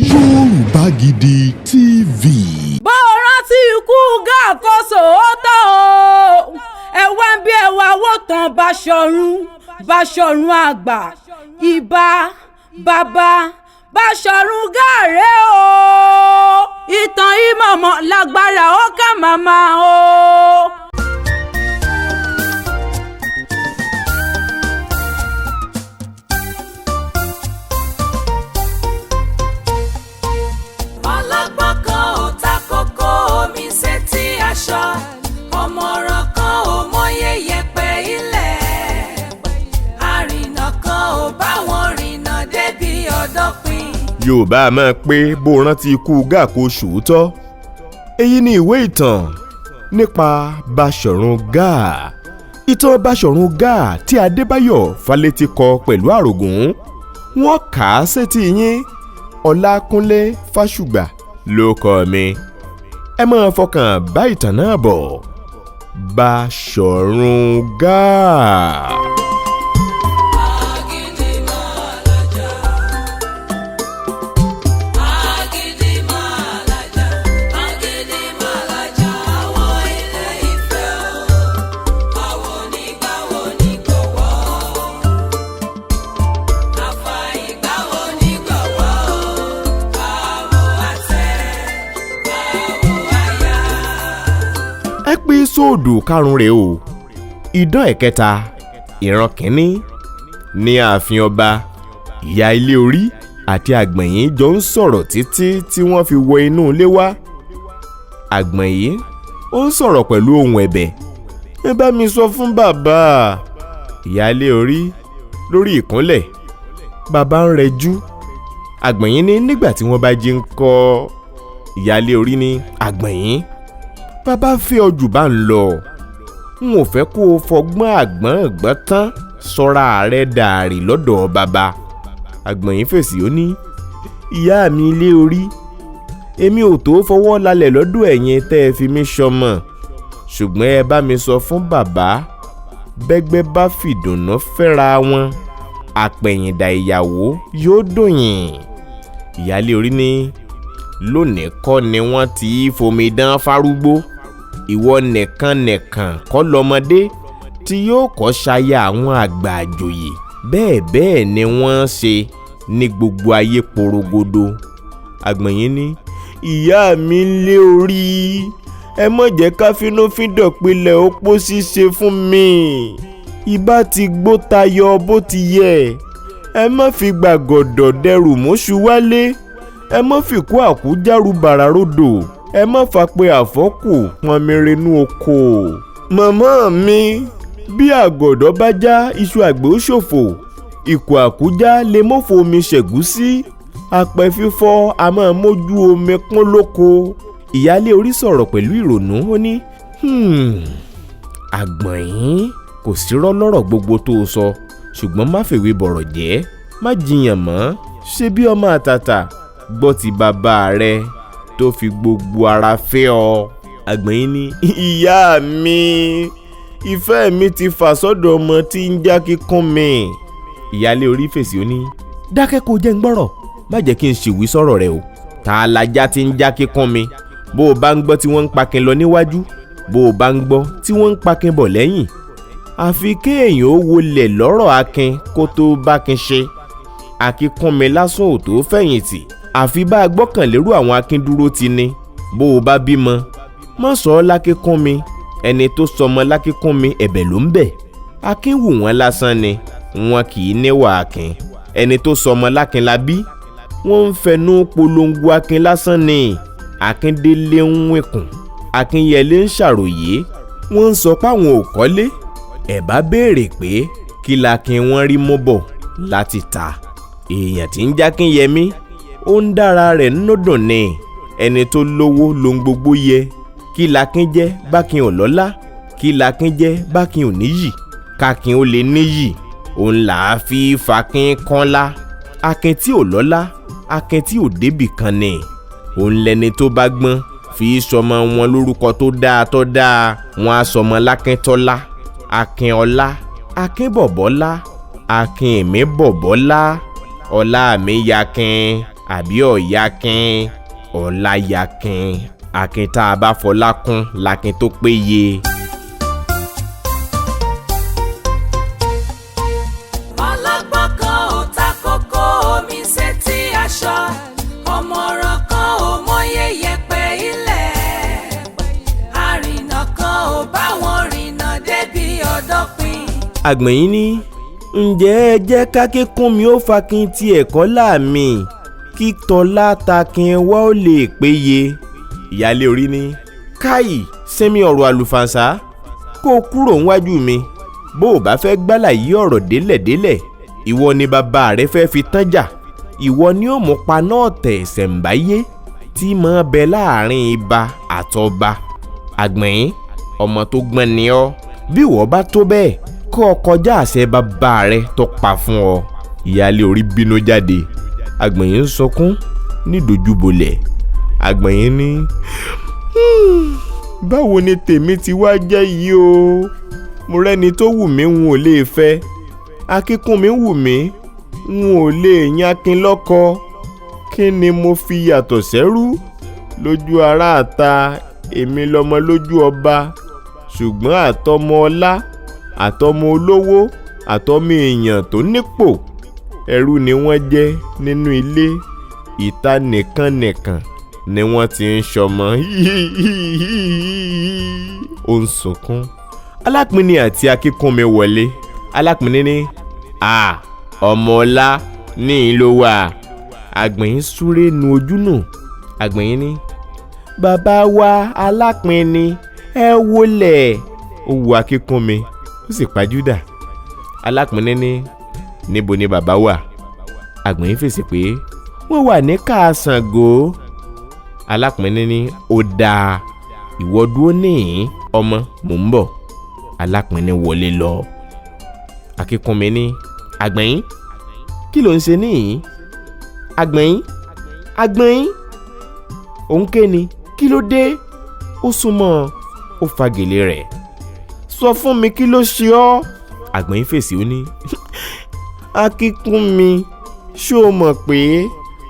Yorùbá Gidi TV. bó o rántí ikú GAA kó sòótọ́ o ẹ wá bí ẹ wá wò tán Báṣọ̀run àgbà ìbà bàbá Báṣọ̀run GAA rèé o ìtàn ìmọ̀mọ̀ lágbára ó kà màmá o. ọmọràn kan ò mọyé yẹpẹ ilẹ̀ àrìnà kan ò bá wọn rìnà débi ọ̀dọ́pin. Yorùbá a máa pé bó rántí ikú GAA kó sòótọ́. Èyí ni ìwé ìtàn nípa Báṣọ̀run GAA. Ìtàn Báṣọ̀run GAA tí Adébáyọ̀ Fálétí kọ pẹ̀lú àrògùn. Wọ́n kà á sétí yín. Ọlákúnlé Fásùgbà ló kọ mi. Ẹ máa fọkàn bá ìtàn náà bọ̀. Báṣọ̀run GAA. Ẹ́písòdù karùn-ún rèé o. Idán ẹ̀kẹta ìran kìíní ní ààfin ọba. Ìyá ilé orí àti àgbọ̀nyín jọ ń sọ̀rọ̀ títí tí wọ́n fi wọ inú ilé wá. Àgbọ̀nyín ó ń sọ̀rọ̀ pẹ̀lú ohùn ẹ̀bẹ̀. ẹ bá mi sọ fún bàbá. Ìyá ilé orí lórí ìkúnlẹ̀. Bàbá ń rẹjú. Àgbọ̀nyín ní nígbà tí wọ́n bá jí ń kọ́. Ìyá ilé orí ní àgbọ̀nyín. Bàbá fẹ́ ọ jù bá ń lọ. N ò fẹ́ kó o fọgbọ́n àgbọ̀n tán sọ́ra rẹ̀ dàrí lọ́dọ̀ bàbá. Àgbọ̀nyín fèsì ó ní ìyá mi ilé orí. Èmi ò tó fọwọ́ lálẹ̀ lọ́dọ̀ ẹ̀yin tẹ́ ẹ fi mí ṣọmọ. Ṣùgbọ́n ẹ bá mi sọ fún bàbá. Bẹ́gbẹ́ bá fìdùnnú fẹ́ra wọn. Àpẹ̀yìndà ìyàwó yóò dòyìn. Ìyá ilé orí ní lónìí kọ́ ni wọ́n ti fomidán fárúgbó. Ìwọ nìkan kọ́ lọ́mọdé tí yóò kọ́ ṣaya àwọn àgbà àjòyè. Bẹ́ẹ̀ ni wọ́n ṣe ní gbogbo ayé porogodo. Àgbọ̀nyín ní ìyá mi lé orí. Ẹ mọ̀ jẹ́ ká fínúfíndọ̀ pilẹ̀ opó ṣíṣe fún mi. Ìbá ti gbó tayọ bó ti yẹ. Ẹ má fi gbàgọ̀dọ̀ dẹrù mọ́ṣú wálé. Ẹ má fi kú àkújárù bàrà rodò. Ẹ má fa pé àfọ́kù pọnmirenú oko. Màmá mi bí àgọ̀dọ̀ bá já iṣu àgbẹ̀ ó ṣòfò. Ìkù àkújá lè mọ́fò omi ṣẹ̀gúsí. Apẹ fífọ́ a máa mójú omi pọ́n lóko. Ìyálé orí sọ̀rọ̀ pẹ̀lú ìrònú ó ní Àgbọ̀nyín kò sí rọ́lọ́rọ̀ gbogbo tó o sọ. Ṣùgbọ́n má fèwé bọ̀rọ̀ jẹ́. Má jiyàn mọ́. Ṣé bí ọmọ àtàtà gbọ́ ti bàbá rẹ tó fi gbogbo ara fẹ́ ọ. Àgbọ̀nyín ní ìyá mi ìfẹ́ mi ti fà sọ́dọ̀ ọmọ tí ń já kíkún mi. Ìyálé orí fèsì ó ní dákẹ́ kó jẹ́ ń gbọ́rọ̀. Má jẹ́ kí n ṣìwí sọ̀rọ̀ rẹ o. Ta lajá tí ń já kíkún mi. Bó o bá ń gbọ́ tí wọ́n ń pakin lọ níwájú. Bó o bá ń gbọ́ tí wọ́n ń pakin bọ̀ lẹ́yìn. Àfi kéèyàn ó wọlé lọ́rọ̀ akin kó tó bákin ṣe. Akíkúnmi lásán ò tó fẹ̀yìntì. Àfi bá a gbọ́kànlérú àwọn akíndúró ti ní. Bó o bá bímọ mọ́ sọ ọ́ lákíkúnmi. Ẹni tó sọmọ lákíkúnmi ẹ̀bẹ̀ ló ń bẹ̀. Akin wù wọ́n lásán ni wọn kì í níwà akin. Ẹni tó sọmọ lákin la bí. Wọ́n ń fẹnu polongo akin lásán ni. Akíndélé ń wìnkùn. Akínyẹlé ń ṣàròyé. Wọ́n ń sọ páwọn ò kọ́lé. Ẹ bá béèrè pé kí lakin wọ́n rí mú bọ̀ láti ta. Èèyàn tí ń jákínyẹmí ó ń dára rẹ̀ nínú dùn ni. Ẹni tó lówó lohun gbogbo yẹ. Kí lakin jẹ́ bákin ò lọ́lá. Kí lakin jẹ́ bákin ò níyì. Kákin ó lè níyì. Òun là á fi fakin kánlá. Akin tí ò lọ́lá. Akin tí ò débì kan ni. Òun lẹni tó bá gbọ́n fi sọmọ wọn lórúkọ tó dáa. Wọn á sọmọ lákíntọ́lá. Akin ọlá. Akin bọ̀bọ́lá. Akin èmi bọ̀bọ́lá. Ọlá mi yakin. àbí ọ̀yakin ọ̀láyakin akin tá a bá fọlá kún lakin tó péye. ọlọ́gbọ́n kan ò ta kókó omi sétí aṣọ ọmọràn kan ò mọyé yẹ̀pẹ̀ ilẹ̀ àrìnà kan ò bá wọn rìnà débi ọ̀dọ́pin. àgbẹ̀yìn ní ǹjẹ́ ẹ jẹ́ kákíkún mi ó fakin ti ẹ̀kọ́ láàmì kí tọ́lá takin wá ó lè péye. ìyáálé orí ní káyì sẹ́mi ọ̀rọ̀ àlùfànṣá kó o kúrò níwájú mi bó o bá fẹ́ gbálàyé ọ̀rọ̀ délẹ̀délẹ̀ ìwọ ni bàbá rẹ fẹ́ fi tán jà ìwọ ni ó mú paná ọ̀tẹ̀ ìṣẹ̀ǹbáyé tí máa bẹ láàrin ibà àtọba. àgbẹ̀yìn ọmọ tó gbọ́n ni ọ́ bí ìwọ bá tó bẹ́ẹ̀ kó o kọjá àṣẹ bàbá rẹ tó pa fún ọ. ìyáálé orí bínú jáde àgbẹ̀yìn ń sọkún nídojúbolẹ̀. àgbẹ̀yìn ní báwo ni tèmi ti wá jẹ́ yìí o mo rẹ́ni tó wù mí n ò lè fẹ́ akíkún mi wù mí n ò lè yan akin lọ́kọ kí ni mo fi yàtọ̀ sẹ́rú lójú ará àta èmi lọmọ lójú ọba ṣùgbọ́n àtọmọ ọlá àtọmọ olówó àtọmọ èèyàn tó nípò ẹrú ni wọ́n jẹ́ nínú ilé ìta nìkan ni wọ́n ti ń ṣọmọ. ó ń sunkún. alápinni àti akíkúnmi wọlé. alápinni ní ọmọ ọlá ní ìlú wa. àgbẹ̀yìn súré nu ojú nù. àgbẹ̀yìn ní bàbá wa alápinni ẹ wọlé. ó wo akíkúnmi ó sì pajúdà. alápinni ní níbo ni bàbá wà. àgbẹ̀yìn fèsì pé wọ́n wà ní Káàsàngó. alápinni ní ó dáa ìwọ dúró níhìn ọmọ mò ń bọ̀. alápinni wọlé lọ. akíkúnmi ní àgbẹ̀yìn kí ló ń ṣe níhìn. àgbẹ̀yìn òun ké ni kí ló dé. ó súnmọ́ ó fa gèlè rẹ̀. sọ fún mi kí ló ṣe ọ́. àgbẹ̀yìn fèsì ó ní akíkúnmi ṣó o mọ̀ pé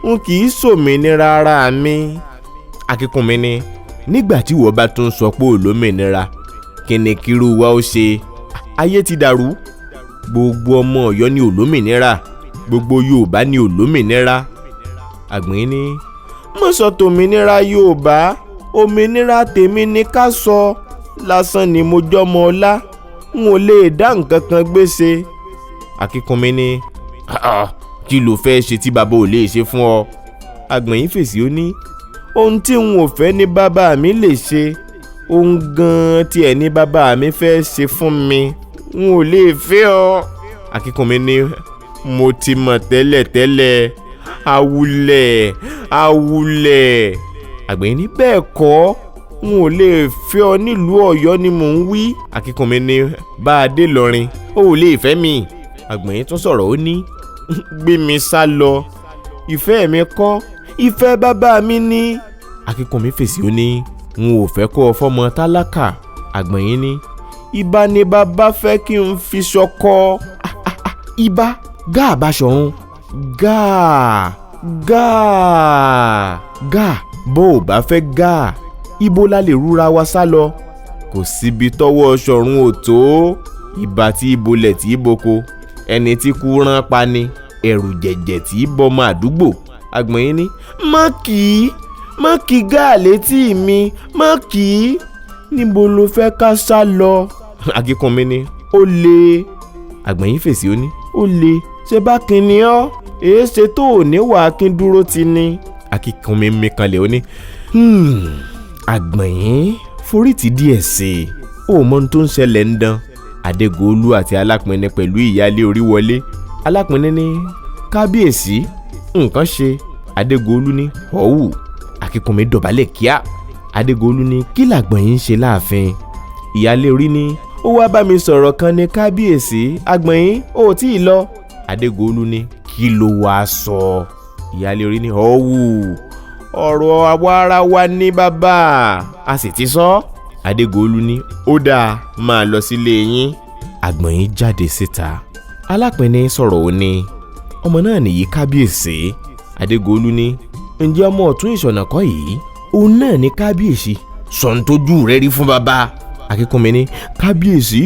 n kì í ṣòmìnira ara mi. akíkúnmi ní nígbà tí ìwọ bá tún sọ pé olómìnira kí ni kírú wa ó ṣe. ayé ti dàrú gbogbo ọmọ Ọ̀yọ́ ní olómìnira gbogbo Yorùbá ní olómìnira. àgbẹ̀yìn ní mo sọ tòmìnira Yorùbá òmìnira tèmi ní ká sọ lásán ni mo jọmọ ọlá n ò lè dá nǹkan kan gbèsè. akíkúnmi ní kí ló fẹ́ ṣe tí bàbá ò lè ṣe fún ọ. àgbẹ̀yìn fèsì ó ní ohun tí n ò fẹ́ ní bàbá mi lè ṣe ohun gan-an tí ẹ̀ ní bàbá mi fẹ́ ṣe fún mi n ò lè fẹ́ ọ. akíkúnmi ní mo ti mọ̀ tẹ́lẹ̀tẹ́lẹ̀ awulẹ̀. àgbẹ̀yìn ní bẹ́ẹ̀ kọ́ n ò lè fẹ́ ọ nílùú Ọ̀yọ́ ni mò ń wí. akíkúnmi ní bá a dé lọrin ó ò lè fẹ́ mi. àgbẹ̀yìn tún sọ̀rọ̀ ó ní gbé mi sá lọ ìfẹ́ mi kọ́ ìfẹ́ bàbá mi ní. akíkúnmi fèsì ó ní n ò fẹ́ kó o fọ́mọ tálákà. àgbẹ̀yìn ní ibà ni bàbá fẹ́ kí n fi ṣọkọ. ibà gáà Báṣọ̀run gáà bó o bá fẹ́ gáà ibo la lè rúra wa sá lọ. kò síbi tọ́wọ́ Ṣọ̀run ò tó. ìbà tí ibolẹ̀ tí iboko ẹni tí kú rán pa ni ẹ̀rù jẹ̀jẹ̀ tí bọ́mọ àdúgbò. àgbẹ̀yìn ní má kì í gáà létí mi má kì í níbo ló fẹ́ ká sá lọ. akíkúnmi ní ó le. àgbẹ̀yìn fèsì ó ní ó le ṣe bá kinní ọ́ èé ṣe tó ò ní wàá kí n dúró ti ní. akíkúnmi mi kanlẹ̀ ó ní àgbẹ̀yìn forítì díẹ̀ sí i ó mọ ohun tó ń ṣẹlẹ̀ ń dán. adégòólú àti alápinni pẹ̀lú ìyáálé orí wọlé. alápinni ní kábíyèsí nǹkan ṣe. adégòólú ní ọ̀hún. akíkúnmi dọ̀bálẹ̀ kíá. adégòólú ní kí làgbọ̀nyìn ń ṣe láàfin. ìyáálé orí ní ó wá bá mi sọ̀rọ̀ kan ní kábíyèsí àgbọ̀nyìn ó tí ì lọ. adégòólú ní kí ló wàá sọ. ìyáálé orí ní ọ̀hún ọ̀rọ̀ àwa ara wa ní bàbá a sì ti sọ. adégòólú ní ó dáa máa lọ sílé yín. àgbọ̀nyìn jáde síta. alápinni sọ̀rọ̀ ó ní ọmọ náà nìyí kábíyèsí Adégolú ní ǹjẹ́ ọmọ ọ̀tún ìṣọ̀nà kọ́ yìí? Òun náà ní kábíyèsí. Sọ̀ǹtójú rẹ̀ rí fún bàbá. Akínkúnmi ní kábíyèsí,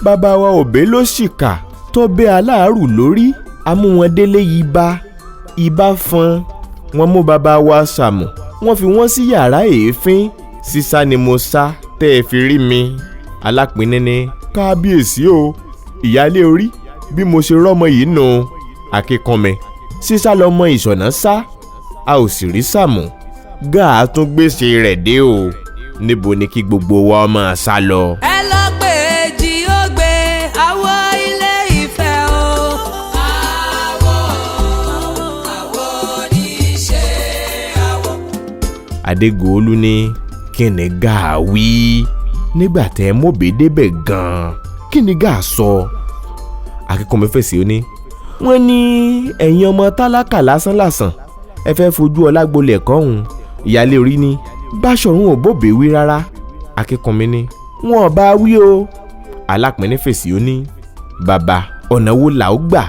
bàbá wa òbé ló ṣìkà tó bẹ́ aláàrù lórí, amú wọn délé ibà fọn. Wọ́n mú bàbá wa Sàmù, wọ́n fi wọ́n sí yàrá èéfín. Sísá ni mo sá tẹ́ ẹ fi rí mi. Alápinni ní kábíyèsí o, ìyálé orí, bí mo ṣe rọ́mọ yìí nù. Akínkúnmi sísá lọmọ ìṣọ̀nà sá, a ò sì rí Sàmù. GAA tún gbèsè rẹ̀ dé o. Níbo ni kí gbogbo wa máa sá lọ? ẹ lọ pé èjì ó gbé àwọ̀ ilé Ifẹ̀ o. àwọ̀ ní í ṣe àwọ̀. Adégolú ní kí ni GAA wí? Nígbà tẹ́ mọ̀bé débẹ̀ gan-an, kí ni GAA sọ? Akínkúnmi fèsì ó ní wọ́n ní ẹ̀yin ọmọ tálákà lásánlàsàn ẹ fẹ́ fojú ọlá gbolẹ̀ kọ́hún. Ìyálé orí ní Báṣọ̀run ò bóbè wí rárá. Akínkúnmi ní wọn ò bá wí o. Alápinni fèsì ó ní bàbá, ọ̀nà wo là ó gbà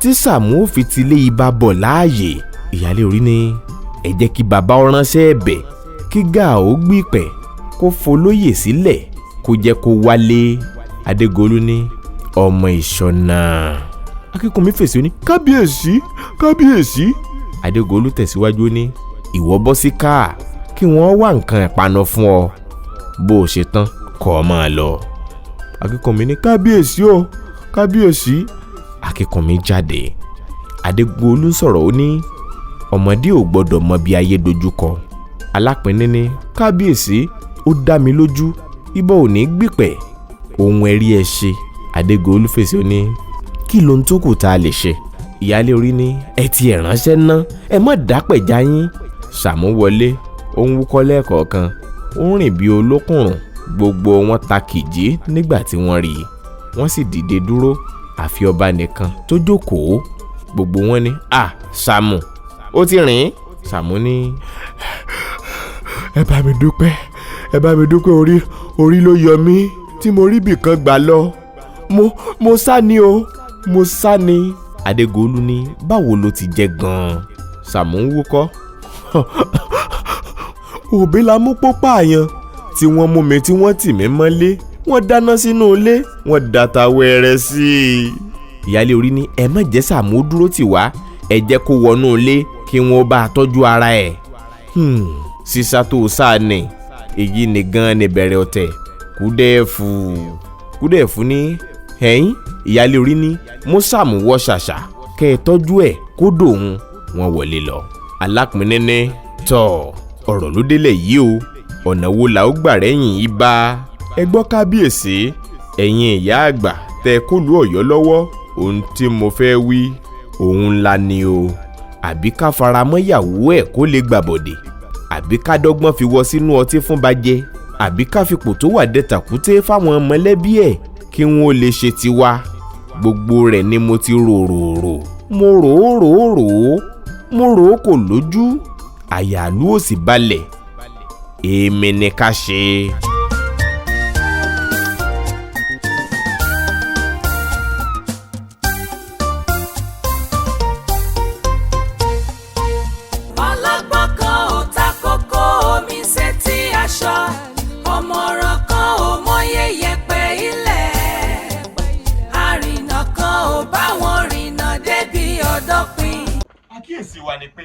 tí Sàmú ò fi ti lé ibà bọ̀ láàyè? Ìyálé orí ní ẹ jẹ́ kí bàbá ó ránṣẹ́ ẹ̀bẹ̀ kí GAA ó gbìpẹ̀ kó folóyè sílẹ̀ kó jẹ́ kó wálé. Adégolú ní ọmọ ìṣọ̀nà. Akínkúnmi fèsì ó ní kábíyèsí. Adégolú tẹ̀síwájú ní ìwọ bọ́ sí káà kí wọ́n wá nǹkan ìpanu fún ọ, bó o ṣe tán kó o máa lọ. Akínkúnmi ní kábíyèsí. Akínkúnmi jáde. Adégolú sọ̀rọ̀ ó ní ọmọdé ò gbọ́dọ̀ mọ bí ayé dojúkọ. Alápinni ní kábíyèsí, ó dá mi lójú ibà ò ní gbìpẹ̀, ohun ẹ̀rí ẹ ṣe. Adégolú fèsì ó ní kí ló ń tó kù tá a lè ṣe? Ìyálé orí ní ẹ ti ẹ̀ ránṣẹ́ ná, ẹ mọ̀ dápẹ̀já yín. Sàmú wọlé, ó ń wúkọ́ lẹ́ẹ̀kọ̀ọ̀kan, ó ń rìn bí olókùnrùn. Gbogbo wọn ta kìjì nígbà tí wọ́n rí i, wọ́n sì dìde dúró, àfi ọba nìkan tó jókòó. Gbogbo wọn ní Sàmù, ó ti rìn. Sàmú ní ẹ bá mi dúpẹ́ orí ló yọ mí tí mo rí bìkan gbà lọ. mo sá ni o, mo sá ni. Adégolú ní báwo ló ti jẹ́ gan-an? Sàmú ń wúkọ́. Òbí la mú pópá àyàn tí wọ́n mú mi tí wọ́n tì mí mọ́lé, wọ́n dáná sínú ilé, wọ́n dàtà wẹ̀rẹ̀ sí i. Ìyálé orí ní ẹ má jẹ́ Sàmú dúró tì wá, ẹ jẹ́ kó wọnú ilé kí wọ́n bá tọ́jú ara ẹ̀. Sísá tó sáà ní èyí ni gan ni bẹ̀rẹ̀ ọ̀tẹ̀. Kúdẹ̀ẹ̀fù ní ẹ̀yìn. Ìyálé orí ní mú Sàmú wọ ṣàṣà kẹ́ ẹ tọ́jú ẹ̀ kó dòun. Wọ́n wọlé lọ. Alápinni ní tọ́ ọ̀rọ̀ ló délẹ̀ yìí o, ọ̀nà wo là ó gbà rẹ́yìn ibà? Ẹ gbọ́ kábíyèsí, ẹ̀yin ìyá àgbà tẹ kólu Ọ̀yọ́ lọ́wọ́, ohun tí mo fẹ́ wí òun ńlá ni o. Àbí ká faramọ́ ìyàwó ẹ̀ kó lè gbàbọ̀dè, àbí ká dọ́gbọ́n fi wọ sínú ọtí fún bàjẹ́, àbí ká fipò tó wà dẹ tàkúté fáwọn mọ̀lẹ́bí ẹ̀ kí wọ́n lè ṣe tiwa. Gbogbo rẹ̀ ni mo ti rò, mo rò ó kò lójú, àyàlú ò sì balẹ̀, èmi ni ká ṣe. ọlọ́gbọ́n kan ò ta kókó omi sétí aṣọ, ọ̀mọ̀ràn kan ò mọyé yẹ̀pẹ̀ ilẹ̀, àrìnà kan ò bá wọn rìnà débi ọ̀dọ́pin. Àkíyèsí wa ni pé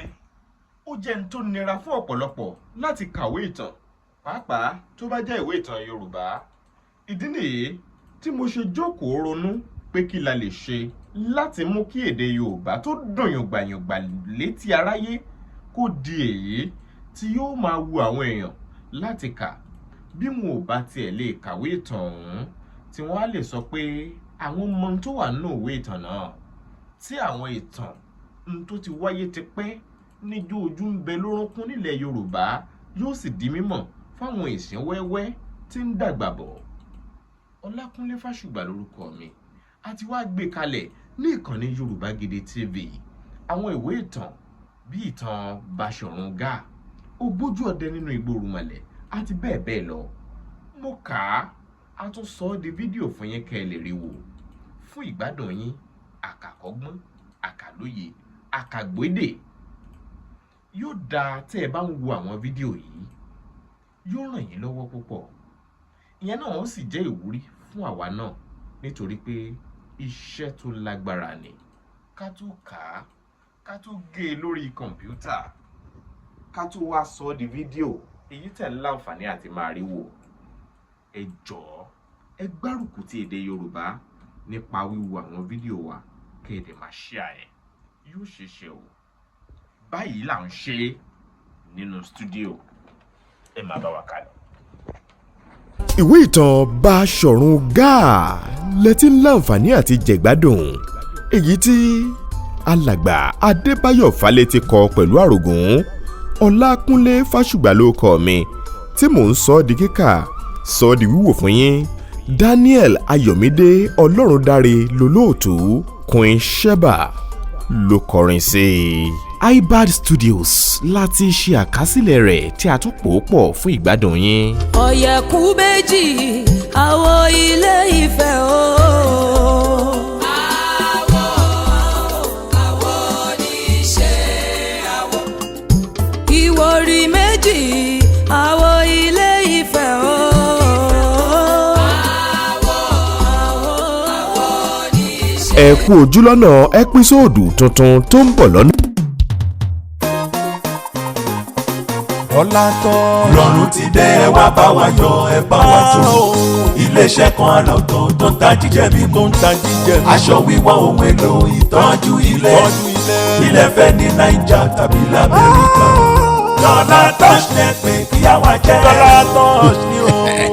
ó jẹ́ n tó nira fún ọ̀pọ̀lọpọ̀ láti kàwé ìtàn, pàápàá tó bá jẹ́ ìwé ìtàn Yorùbá. Ìdí nìyí tí mo ṣe jókòó ronú pé kí la lè ṣe láti mú kí èdè Yorùbá tó dùn yùngbàyùngbà létí aráyé kó di èyí tí yóò máa wu àwọn èèyàn láti kà. Bí wọn ò bá tiẹ̀ lè kàwé ìtàn ọ̀hún, tí wọ́n á lè sọ pé àwọn ọmọ tó wà nínú ìwé ìtàn náà, tí àwọn ìtàn tó ti wáyé ti pẹ́ níjó ojú ń bẹ lórúnkún nílẹ̀ Yorùbá yóò sì di mímọ̀ fáwọn ìsìn wẹ́wẹ́ tí ń dàgbà bọ̀. Ọlákúnlé Fásùgbà lórúkọ mi, a ti wá gbé kalẹ̀ ní ìkànnì Yorùbá Gidi TV àwọn ìwé ìtàn bí ìtàn Báṣọ̀run GAA, Ògbójú ọdẹ nínú igbó Òrùmọlẹ̀ àti bẹ́ẹ̀ bẹ́ẹ̀ lọ. Mo kà á, a tún sọ ọ́ di fídíò fún yín kẹ́ ẹ lè rí wò fún ìgbádùn yín, àkàkọ́gbọ́n, àkàlóye, àkàgbédè. yóò dáa tẹ́ ẹ bá ń wo àwọn fídíò yìí, yóò ràn yín lọ́wọ́ púpọ̀. Ìyẹn náà ó sì jẹ́ ìwúrí fún àwa náà nítorí pé iṣẹ́ tó lágbára ni. Ká tó kà á, ká tó gé e lórí kọ̀ǹpútà, ká tó wá sọ ọ́ di fídíò èyí tẹ́ láǹfààní àti máa rí wò. Ẹ jọ̀ọ́ ẹ gbárùkù ti èdè Yorùbá nípa wíwo àwọn fídíò wa kéde máa share ẹ̀. Yóò ṣeéṣe o. Báyìí là ń ṣe nínú stúdíò. Ẹ máa bá wa ká lọ. ìwé ìtàn Báṣọ̀run GAA lẹ́tí láǹfààní àti jẹ̀gbádùn èyí tí alàgbà Adébáyọ̀ Fálétí kọ pẹ̀lú àrògùn. Ọlákúnlé Fásùgbà ló kọ mi tí mò ń sọ ọ́ di kíkà, sọ ọ́ di wíwò fún yín. Daniel Ayọ̀mídé Ọlọ́rundáre lolóòtú. Queen Sheba ló kọrin sí i. iBad Studios láti ṣe àkásílẹ̀ rẹ̀ tí a tún pò ó pọ̀ fún ìgbádùn yín. ọ̀yẹ̀kú méjì àwo ilé Ifẹ̀ o. àwo oníṣẹ́ àwo. ìwòrì méjì àwo ilé Ifẹ̀ o. àwo oníṣẹ́. ẹ kú ojúlọ́nà ẹ́písòòdù tuntun tó ń bọ̀ lọ́nà. Ìrọ̀rùn ti dé, ẹ wá bá wa yọ̀, ẹ bá wa jó. Iléeṣẹ́ kan àràọ̀tọ̀ tó ń ta jíjẹ mímu, aṣọ wíwọ̀, ohun èlò ìtọ́jú ilé. Ilẹ̀ fẹ́ ní Naija tàbí l'Amẹ́ríkà. Dọ́là Touch lẹ pé kí á wá jẹ́.